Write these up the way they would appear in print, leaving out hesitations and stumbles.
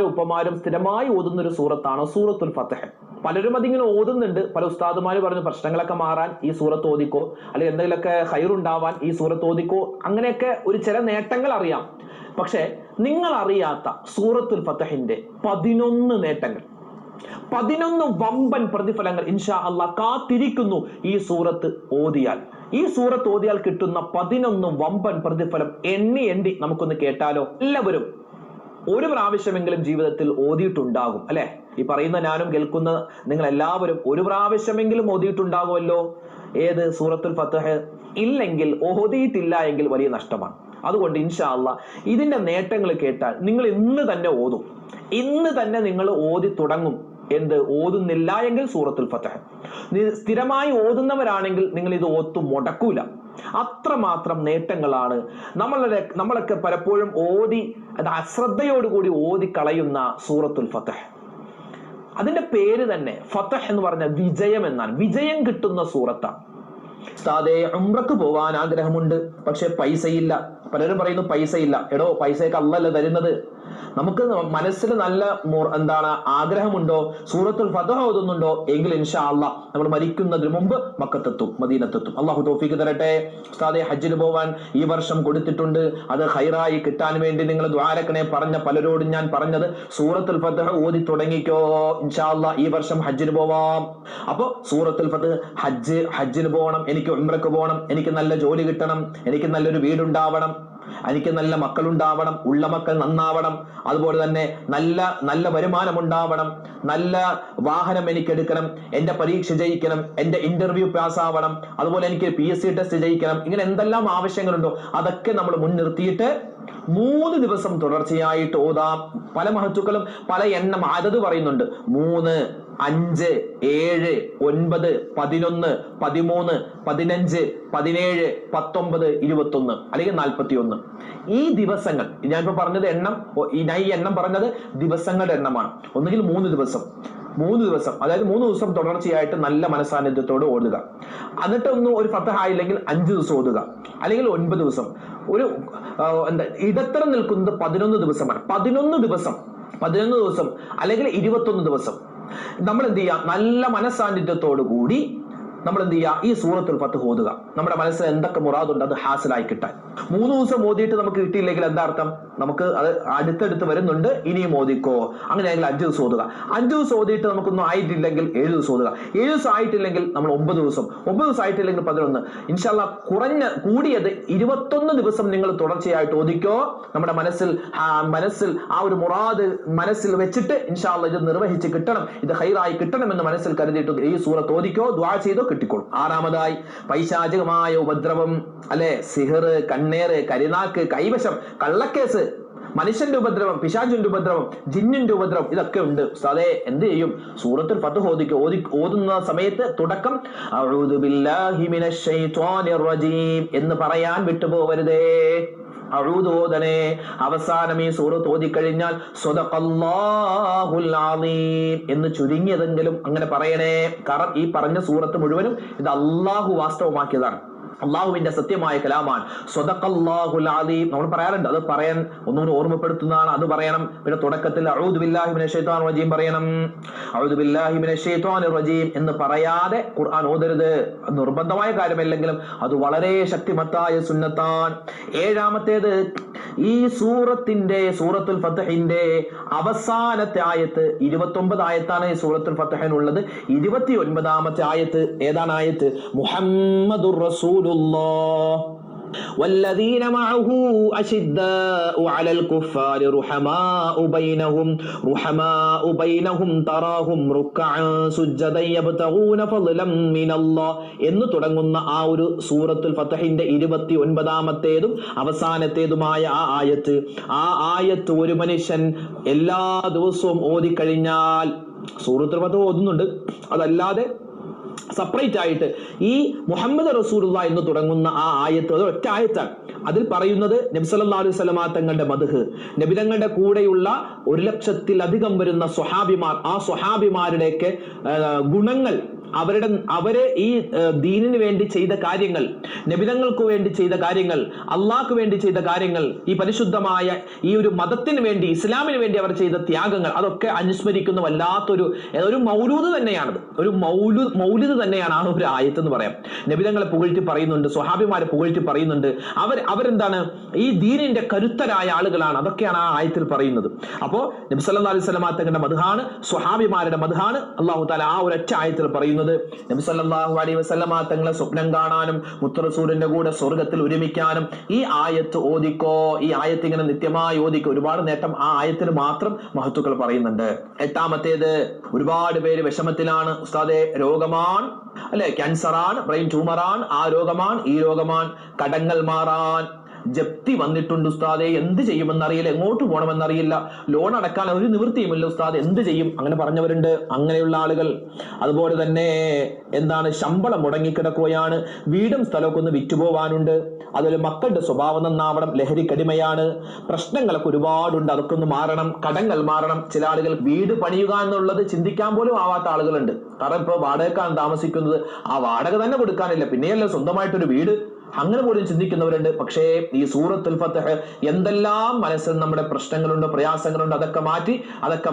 ഉപ്പമാരും സ്ഥിരമായി ഓതുന്ന ഒരു സൂറത്താണ് സൂറത്തുൽ ഫത്ഹ്. പലരും അതിങ്ങനെ ഓതുന്നുണ്ട്. പല ഉസ്താദുമാര് പറഞ്ഞു പ്രശ്നങ്ങളൊക്കെ മാറാൻ ഈ സൂറത്ത് ഓതിക്കോ, അല്ലെങ്കിൽ എന്തെങ്കിലുമൊക്കെ ഹൈറുണ്ടാവാൻ ഈ സൂറത്ത് ഓതിക്കോ, അങ്ങനെയൊക്കെ ഒരു ചില നേട്ടങ്ങൾ അറിയാം. പക്ഷെ നിങ്ങൾ അറിയാത്ത സൂറത്തുൽ ഫത്ഹിന്റെ 11 നേട്ടങ്ങൾ, 11 വമ്പൻ പ്രതിഫലങ്ങൾ ഇൻഷാ അല്ലാഹ് കാത്തിരിക്കുന്നു ഈ സൂറത്ത് ഓതിയാൽ. ഈ സൂറത്ത് ഓതിയാൽ കിട്ടുന്ന 11 വമ്പൻ പ്രതിഫലം എണ്ണി നമുക്കൊന്ന് കേട്ടാലോ? എല്ലാവരും ഒരു പ്രാവശ്യമെങ്കിലും ജീവിതത്തിൽ ഓതിയിട്ടുണ്ടാകും അല്ലെ? ഈ പറയുന്ന ഞാനും കേൾക്കുന്ന നിങ്ങൾ എല്ലാവരും ഒരു പ്രാവശ്യമെങ്കിലും ഓതിയിട്ടുണ്ടാകുമല്ലോ. ഏത്? സൂറത്തുൽ ഫത്ഹ്. ഇല്ലെങ്കിൽ, ഓതിയിട്ടില്ല എങ്കിൽ വലിയ നഷ്ടമാണ്. അതുകൊണ്ട് ഇൻഷാ അല്ലാഹ് ഇതിന്റെ നേട്ടങ്ങൾ കേട്ടാൽ നിങ്ങൾ ഇന്ന് തന്നെ ഓതും. ഇന്ന് തന്നെ നിങ്ങൾ ഓതി തുടങ്ങും. എന്ത്? ഓതുന്നില്ല എങ്കിൽ സൂറത്തുൽ ഫത്ഹ്. സ്ഥിരമായി ഓതുന്നവരാണെങ്കിൽ നിങ്ങൾ ഇത് ഓത്തു മുടക്കൂല. അത്രമാത്രം നേട്ടങ്ങളാണ്. നമ്മളൊക്കെ പലപ്പോഴും ഓതി അശ്രദ്ധയോടുകൂടി ഓതി കളയുന്ന സൂറത്തുൽ ഫത്ഹ്. അതിന്റെ പേര് തന്നെ ഫത്ഹ് എന്ന് പറഞ്ഞ വിജയം എന്നാണ്. വിജയം കിട്ടുന്ന സൂറത്താണ്. ഉസ്താദേ, ഉംറക്ക് പോവാൻ ആഗ്രഹമുണ്ട്, പക്ഷെ പൈസയില്ല. പലരും പറയുന്നു പൈസയില്ല. എടോ, പൈസയൊക്കെ അല്ലാഹ് തരുന്നത്. നമുക്ക് മനസ്സിൽ നല്ല ആഗ്രഹമുണ്ടോ, സൂറത്തുൽ ഫത്ഹ് ഓതുന്നുണ്ടോ എങ്കിൽ ഇൻഷാ അല്ലാഹ് നമ്മൾ മരിക്കുന്നതിന് മുമ്പ് മക്കത്തെത്തും, മദീനത്തെത്തും. അള്ളാഹു തൗഫീഖ് തരട്ടെ. ഉസ്താദേ, ഹജ്ജിന് പോവാൻ ഈ വർഷം കൊടുത്തിട്ടുണ്ട്, അത് ഹൈറായി കിട്ടാൻ വേണ്ടി നിങ്ങൾ ദ്വാരക്കണേ. പറഞ്ഞ പലരോടും ഞാൻ പറഞ്ഞത് സൂറത്തുൽ ഫത്ഹ് ഓതി തുടങ്ങിക്കോ, ഇൻഷാ അല്ലാഹ് ഈ വർഷം ഹജ്ജിന് പോവാം. അപ്പൊ സൂറത്തുൽ ഫത്ഹ്, ഹജ്ജിന് പോകണം, എനിക്ക് ഉംറക്ക് പോകണം, എനിക്ക് നല്ല ജോലി കിട്ടണം, എനിക്ക് നല്ലൊരു വീടുണ്ടാവണം, എനിക്ക് നല്ല മക്കളുണ്ടാവണം, ഉള്ള മക്കൾ നന്നാവണം, അതുപോലെ തന്നെ നല്ല വരുമാനം ഉണ്ടാവണം, നല്ല വാഹനം എനിക്ക് എടുക്കണം, എന്റെ പരീക്ഷ ജയിക്കണം, എന്റെ ഇന്റർവ്യൂ പാസ്സാവണം, അതുപോലെ എനിക്ക് PSC ടെസ്റ്റ് ജയിക്കണം. ഇങ്ങനെ എന്തെല്ലാം ആവശ്യങ്ങളുണ്ടോ അതൊക്കെ നമ്മൾ മുൻനിർത്തിയിട്ട് 3 ദിവസം തുടർച്ചയായിട്ട് ഓതാം. പല മഹത്തുക്കളും പല എണ്ണം അതത് പറയുന്നുണ്ട്. 3, 5, 7, 9, 11, 13, 15, 17, 19, 21 അല്ലെങ്കിൽ 41. ഈ ദിവസങ്ങൾ ഞാനിപ്പോ പറഞ്ഞത് എണ്ണം, ഞാൻ ഈ എണ്ണം പറഞ്ഞത് ദിവസങ്ങളുടെ എണ്ണമാണ്. ഒന്നുകിൽ 3 ദിവസം, അതായത് 3 ദിവസം തുടർച്ചയായിട്ട് നല്ല മനസാന്നിധ്യത്തോട് ഓടുക. എന്നിട്ട് ഒരു ഫത്ഹ് ആയില്ലെങ്കിൽ 5 ദിവസം ഓതുക, അല്ലെങ്കിൽ 9 ദിവസം. ഒരു ഇടത്തരം നിൽക്കുന്നത് 11 ദിവസമാണ്. 11 ദിവസം അല്ലെങ്കിൽ 21 ദിവസം നമ്മൾ എന്ത് ചെയ്യുക? നല്ല മനസാന്നിധ്യത്തോടു കൂടി നമ്മൾ എന്ത് ചെയ്യുക? ഈ സൂറത്തുൽ ഫത്ഹ് ഓതുക. നമ്മുടെ മനസ്സിൽ എന്തൊക്കെ മുറാദുണ്ട് അത് ഹാസിലായി കിട്ടാൻ. 3 ദിവസം ഓതിയിട്ട് നമുക്ക് കിട്ടിയില്ലെങ്കിൽ എന്താ അർത്ഥം? നമുക്ക് അത് അടുത്തടുത്ത് വരുന്നുണ്ട്, ഇനിയും ഓതിക്കോ. അങ്ങനെയാണെങ്കിൽ 5 ദിവസം ഓതുക. 5 ദിവസം ഓതിയിട്ട് നമുക്കൊന്നും ആയിട്ടില്ലെങ്കിൽ 7 ദിവസം ഓതുക. 7 ദിവസം ആയിട്ടില്ലെങ്കിൽ നമ്മൾ 9 ദിവസം, 9 ദിവസം ആയിട്ടില്ലെങ്കിൽ 11. ഇൻഷാ അല്ലാഹ് കൂടിയത് 21 ദിവസം നിങ്ങൾ തുടർച്ചയായിട്ട് ഓതിക്കോ. നമ്മുടെ മനസ്സിൽ ആ ഒരു മുറാദ് മനസ്സിൽ വെച്ചിട്ട് ഇൻഷാ അല്ലാഹ് ഇത് നിർവഹിച്ച് കിട്ടണം, ഇത് ഹൈറായി കിട്ടണമെന്ന് മനസ്സിൽ കരുതിയിട്ട് ഈ സൂറത്ത് ഓതിക്കോ, ദുആ ചെയ്തോ കിട്ടിക്കോളും. 6ാമതായി പൈശാചികമായ ഉപദ്രവം, അല്ലെ? സിഹർ, കണ്ണേറ്, കരിനാക്ക്, കൈവശം, കള്ളക്കേസ്, മനുഷ്യന്റെ ഉപദ്രവം, പിശാചിന്റെ ഉപദ്രവം, ജിന്നിന്റെ ഉപദ്രവം, ഇതൊക്കെ ഉണ്ട്. ഉസ്താദേ, എന്ത് ചെയ്യും? സൂറത്തുൽ ഫത്ഹ് ഓതുന്ന സമയത്ത് തുടക്കം അഊദു ബില്ലാഹി മിനശ് ശൈത്വാനിർ റജീം എന്ന് പറയാൻ വിട്ടുപോകരുതേ. അഊദു ഓതണേ. അവസാനം ഈ സൂറത്ത് ഓതിക്കഴിഞ്ഞാൽ സ്വദഖല്ലാഹുൽ അളീം എന്ന് ചുരുങ്ങിയതെങ്കിലും അങ്ങനെ പറയണേ. കാരണം ഈ പറഞ്ഞ സൂറത്ത് മുഴുവനും ഇത് അള്ളാഹു വാസ്തവമാക്കിയതാണ്, അള്ളാഹുവിന്റെ സത്യമായ കലാമാണ്. സ്വദഖല്ലാഹുൽ അളീം നമ്മൾ പറയാറുണ്ട്, അത് പറയാൻ ഒന്നുകൂടി ഓർമ്മപ്പെടുത്തുന്നതാണ്. അത് പറയണം. പിന്നെ തുടക്കത്തിൽ അഊദു ബില്ലാഹി മിനശ് ശൈത്വാനിർ റജീം പറയണം. അഊദു ബില്ലാഹി മിനശ് ശൈത്വാനിർ റജീം എന്ന് പറയാതെ ഖുർആൻ ഓതരുത്. അത് നിർബന്ധമായ കാര്യമല്ലെങ്കിലും അത് വളരെ ശക്തിമത്തായ സുന്നത്താണ്. 7ാമത്തേത്, ഈ സൂറത്തുൽ ഫത്ഹിന്റെ അവസാനത്തെ ആയത്ത് 29 ആയത്താണ് ഈ സൂറത്തുൽ ഫത്ഹിനുള്ളത്. 29ാമത്തെ ആയത്ത് ഏതാണ്? ആയത്ത് മുഹമ്മദുർ റസൂലുള്ളാഹ് والذين معه أشداء على الكفار رحماء بينهم تراهم ركعا سجدا يبتغون فضلا من الله എന്ന് തുടങ്ങുന്ന ആ ഒരു സൂറത്തുൽ ഫത്ഹിന്റെ 29ാമത്തേതും അവസാനത്തേതുമായ ആ ആയത്ത് ഒരു മനുഷ്യൻ എല്ലാ ദിവസവും ഓതിക്കഴിഞ്ഞാൽ, സൂറത്തുൽ ഫത്ഹ് ഓതുന്നുണ്ട്, അതല്ലാതെ സെപ്പറേറ്റ് ആയിട്ട് ഈ മുഹമ്മദ് റസൂലുള്ളാഹി എന്ന് തുടങ്ങുന്ന ആ ആയത്ത്, അത് ഒറ്റ ആയത്താണ്. അതിൽ പറയുന്നത് നബി സല്ലല്ലാഹു അലൈഹി വസല്ലമ തങ്ങളുടെ മദ്ഹ്, നബി തങ്ങളുടെ കൂടെയുള്ള 1,00,000-ലധികം വരുന്ന സ്വഹാബിമാർ, ആ സ്വഹാബിമാരുടെയൊക്കെ ഗുണങ്ങൾ അവര് ഈ ദീനിന് വേണ്ടി ചെയ്ത കാര്യങ്ങൾ, നബിതങ്ങൾക്ക് വേണ്ടി ചെയ്ത കാര്യങ്ങൾ, അള്ളാഹ്ക്ക് വേണ്ടി ചെയ്ത കാര്യങ്ങൾ, ഈ പരിശുദ്ധമായ ഈ ഒരു മതത്തിന് വേണ്ടി, ഇസ്ലാമിന് വേണ്ടി അവർ ചെയ്ത ത്യാഗങ്ങൾ, അതൊക്കെ അനുസ്മരിക്കുന്ന വല്ലാത്തൊരു മൗലൂദ് തന്നെയാണത്. ഒരു മൗലിദ് തന്നെയാണ് ആ ഒരു ആയത്ത് എന്ന് പറയാം. നബിതങ്ങളെ പുകഴ്ത്തി പറയുന്നുണ്ട്, സ്വഹാബിമാരെ പുകഴ്ത്തി പറയുന്നുണ്ട്. അവരെന്താണ്, ഈ ദീനിന്റെ കരുത്തരായ ആളുകളാണ്. അതൊക്കെയാണ് ആ ആയത്തിൽ പറയുന്നത്. അപ്പോ നബി സല്ലല്ലാഹു അലൈഹി വസല്ലം തങ്ങളുടെ മദ്ഹാണ്, സ്വഹാബിമാരുടെ മദ്ഹാണ് അല്ലാഹു തആല ആ ഒരൊറ്റ ആയത്തിൽ പറയുന്നത്. നബി സല്ലല്ലാഹു അലൈഹി വസല്ലം തങ്ങളെ സ്വപ്നം കാണാനും മുത്തറസൂലിന്റെ കൂടെ സ്വർഗത്തിൽ ഒരുമിക്കാനും ഈ ആയത്ത് ഓദിക്കോ, ഈ ആയത്ത് ഇങ്ങനെ നിത്യമായി ഓദിക്കോ. ഒരുപാട് നേട്ടം ആ ആയത്തിന് മാത്രം മഹത്തുക്കൾ പറയുന്നുണ്ട്. എട്ടാമത്തേത്, ഒരുപാട് പേര് വിഷമത്തിലാണ്. ഉസ്താദെ, രോഗമാണ് അല്ലെ, ക്യാൻസറാണ്, ബ്രെയിൻ ട്യൂമറാണ്, ആ രോഗമാണ്, ഈ രോഗമാണ്, കടങ്ങൾ മാറാൻ ജപ്തി വന്നിട്ടുണ്ട് ഉസ്താദെ, എന്ത് ചെയ്യുമെന്നറിയില്ല, എങ്ങോട്ട് പോകണമെന്നറിയില്ല, ലോൺ അടക്കാൻ ഒരു നിവൃത്തിയുമില്ല ഉസ്താദ്, എന്ത് ചെയ്യും? അങ്ങനെ പറഞ്ഞവരുണ്ട്. അങ്ങനെയുള്ള ആളുകൾ. അതുപോലെ തന്നെ എന്താണ്, ശമ്പളം മുടങ്ങിക്കിടക്കുകയാണ്, വീടും സ്ഥലമൊക്കെ ഒന്ന് വിറ്റുപോവാനുണ്ട്, അതുപോലെ മക്കളുടെ സ്വഭാവം നന്നാവണം, ലഹരിക്കടിമയാണ്, പ്രശ്നങ്ങളൊക്കെ ഒരുപാടുണ്ട്, അതൊക്കെ ഒന്ന് മാറണം, കടങ്ങൾ മാറണം. ചില ആളുകൾ വീട് പണിയുക എന്നുള്ളത് ചിന്തിക്കാൻ പോലും ആവാത്ത ആളുകളുണ്ട്. കാരണം ഇപ്പൊ വാടകക്കാണ് താമസിക്കുന്നത്, ആ വാടക തന്നെ കൊടുക്കാനില്ല, പിന്നെയല്ല സ്വന്തമായിട്ടൊരു വീട്, അങ്ങനെ പോലും ചിന്തിക്കുന്നവരുണ്ട്. പക്ഷേ ഈ സൂറത്തുൽ ഫത്ഹ് എന്തെല്ലാം മനസ്സിൽ നമ്മുടെ പ്രശ്നങ്ങളുണ്ട്, പ്രയാസങ്ങളുണ്ട്, അതൊക്കെ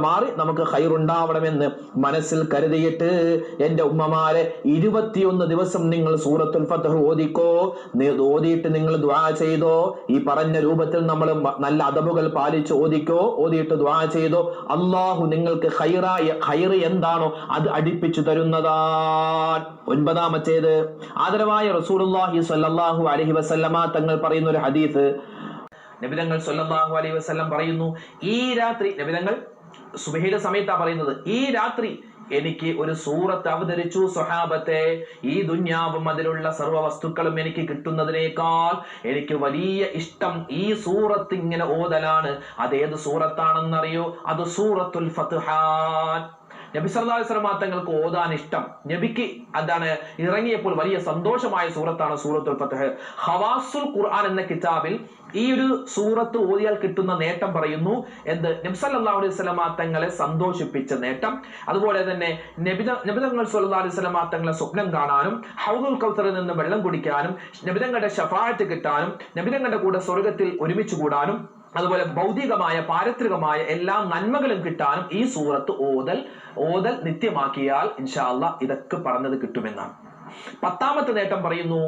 മാറി നമുക്ക് ഖൈറുണ്ടാവണമെന്ന് മനസ്സിൽ കരുതിയിട്ട് എന്റെ ഉമ്മമാരെ 21 ദിവസം നിങ്ങൾ സൂറത്തുൽ ഫത്ഹ് ഓദിക്കോ. ഓതിയിട്ട് നിങ്ങൾ ദുആ ചെയ്തോ, ഈ പറഞ്ഞ രൂപത്തിൽ നമ്മൾ നല്ല അദബുകൾ പാലിച്ച് ഓദിക്കോ, ഓതിയിട്ട് ദുആ ചെയ്തോ, അള്ളാഹു നിങ്ങൾക്ക് ഖൈർ എന്താണോ അത് അടിപ്പിച്ചു തരുന്നതാണ്. ഒൻപതാമത്തേത്, ആദരവായ റസൂലുള്ളാഹി സ്വല്ലല്ലാഹു അലൈഹി വസല്ലമ തങ്ങൾ പറയുന്ന ഒരു ഹദീസ്. നബിതങ്ങൾ സ്വല്ലല്ലാഹു അലൈഹി വസല്ലം പറയുന്നു, ഈ രാത്രി, നബിതങ്ങൾ സുബഹിയുടെ സമയത്താണ് പറയുന്നത്, ഈ രാത്രി എനിക്ക് ഒരു സൂറത്ത് അവതരിച്ചു സ്വഹാബത്തെ, ഈ ദുന്യാവും അതിലുള്ള സർവ്വ വസ്തുക്കളും എനിക്ക് കിട്ടുന്നതിനേക്കാൾ എനിക്ക് വലിയ ഇഷ്ടം ഈ സൂറത്ത് ഇങ്ങനെ ഓതലാണ്. അതേത് സൂറത്താണെന്നറിയോ? അത് സൂറത്തുൽ ഫത്ഹാൻ. നബി സല്ലല്ലാഹു അലൈഹി വസല്ലം തങ്ങൾക്ക് ഓതാൻ ഇഷ്ടം, നബിക്ക് അതാണ് ഇറങ്ങിയപ്പോൾ വലിയ സന്തോഷമായ സൂറത്താണ് സൂറത്തുൽ ഫത്ഹ്. ഖവാസുൽ ഖുർആൻ എന്ന കിതാബിൽ ഈ ഒരു സൂറത്ത് ഓതിയാൽ കിട്ടുന്ന നേട്ടം പറയുന്നു. എന്ത്? നബി സല്ലല്ലാഹു അലൈഹി വസല്ലം തങ്ങളെ സന്തോഷിപ്പിച്ച നേട്ടം. അതുപോലെ തന്നെ നബിതങ്ങൾ സല്ലല്ലാഹു അലൈഹി വസല്ലം തങ്ങളെ സ്വപ്നം കാണാനും, ഹൗദുൽ കൗസറിൽ നിന്ന് വെള്ളം കുടിക്കാനും, നബിതങ്ങളുടെ ശഫാഅത്ത് കിട്ടാനും, നബിതങ്ങളുടെ കൂടെ സ്വർഗത്തിൽ ഒരുമിച്ച് കൂടാനും, അതുപോലെ ഭൗതികമായ പാരത്രികമായ എല്ലാ നന്മകളും കിട്ടാനും ഈ സൂറത്ത് ഓതൽ നിത്യമാക്കിയാൽ ഇൻഷാ അല്ലാഹ് ഇതൊക്കെ പറഞ്ഞത് കിട്ടുമെന്നാണ്. 10ാമത്തെ നേട്ടം പറയുന്നു,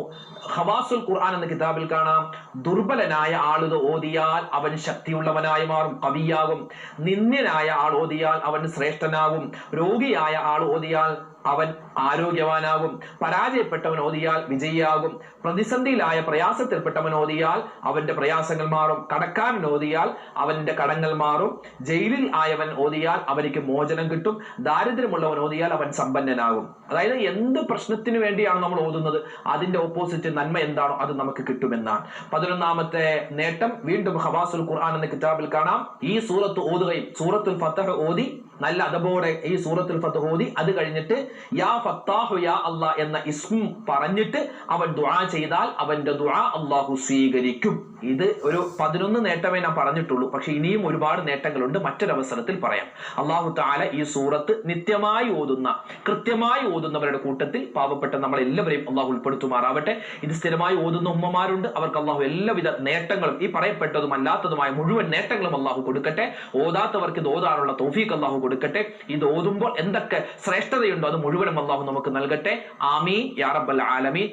ഖവാസുൽ ഖുർആൻ എന്ന കിതാബിൽ കാണാം, ദുർബലനായ ആളുത് ഓതിയാൽ അവൻ ശക്തിയുള്ളവനായി മാറും, കവിയാകും. നിന്ദ്യനായ ആൾ ഓതിയാൽ അവൻ ശ്രേഷ്ഠനാകും. രോഗിയായ ആൾ ഓതിയാൽ അവൻ ആരോഗ്യവാനാകും. പരാജയപ്പെട്ടവൻ ഓതിയാൽ വിജയിയാകും. പ്രതിസന്ധിയിലായ പ്രയാസത്തിൽപ്പെട്ടവൻ ഓതിയാൽ അവന്റെ പ്രയാസങ്ങൾ മാറും. കടക്കാരൻ ഓതിയാൽ അവന്റെ കടങ്ങൾ മാറും. ജയിലിൽ ആയവൻ ഓതിയാൽ അവനിക്ക് മോചനം കിട്ടും. ദാരിദ്ര്യമുള്ളവൻ ഓതിയാൽ അവൻ സമ്പന്നനാകും. അതായത് എന്ത് പ്രശ്നത്തിന് വേണ്ടിയാണ് നമ്മൾ ഓതുന്നത്, അതിന്റെ ഓപ്പോസിറ്റ് നന്മ എന്താണോ അത് നമുക്ക് കിട്ടുമെന്നാണ്. 11ാമത്തെ നേട്ടം വീണ്ടും ഖവാസുൽ ഖുർആൻ എന്ന കിതാബിൽ കാണാം, ഈ സൂറത്ത് ഓതുകയും സൂറത്തുൽ ഫത്ഹ് ഓതി നല്ല അദബോടെ ഈ സൂറത്തുൽ ഫത്ഹ് ഓതി അത് കഴിഞ്ഞിട്ട് യാ ഫത്താഹു യാ അല്ലാഹ് എന്ന ഇസ്മ പറഞ്ഞിട്ട് അവൻ ദുആ ചെയ്താൽ അവന്റെ ദുആ അല്ലാഹു സ്വീകരിക്കും. ഇത് ഒരു 11 നേട്ടമേ ഞാൻ പറഞ്ഞിട്ടുള്ളൂ. പക്ഷെ ഇനിയും ഒരുപാട് നേട്ടങ്ങളുണ്ട്, മറ്റൊരവസരത്തിൽ പറയാം. അല്ലാഹു തആല ഈ സൂറത്ത് നിത്യമായി ഓതുന്ന, കൃത്യമായി ഓതുന്നവരുടെ കൂട്ടത്തിൽ പാവപ്പെട്ട നമ്മളെല്ലാവരെയും അല്ലാഹു ഉൾപ്പെടുത്തുമാറാവട്ടെ. ഇത് സ്ഥിരമായി ഓതുന്ന ഉമ്മമാരുണ്ട്, അവർക്ക് അല്ലാഹു എല്ലാവിധ നേട്ടങ്ങളും ഈ പറയപ്പെട്ടതും അല്ലാത്തതുമായ മുഴുവൻ നേട്ടങ്ങളും അല്ലാഹു കൊടുക്കട്ടെ. ഓതാത്തവർക്ക് ഇത് ഓതാനുള്ള തൗഫീഖ് അല്ലാഹു കൊടുക്കട്ടെ. ഇത് ഓതുമ്പോൾ എന്തൊക്കെ ശ്രേഷ്ഠതയുണ്ടോ അത് മുഴുവനും അല്ലാഹു നമുക്ക് നൽകട്ടെ. ആമീൻ യാ റബ്ബൽ ആലമീൻ.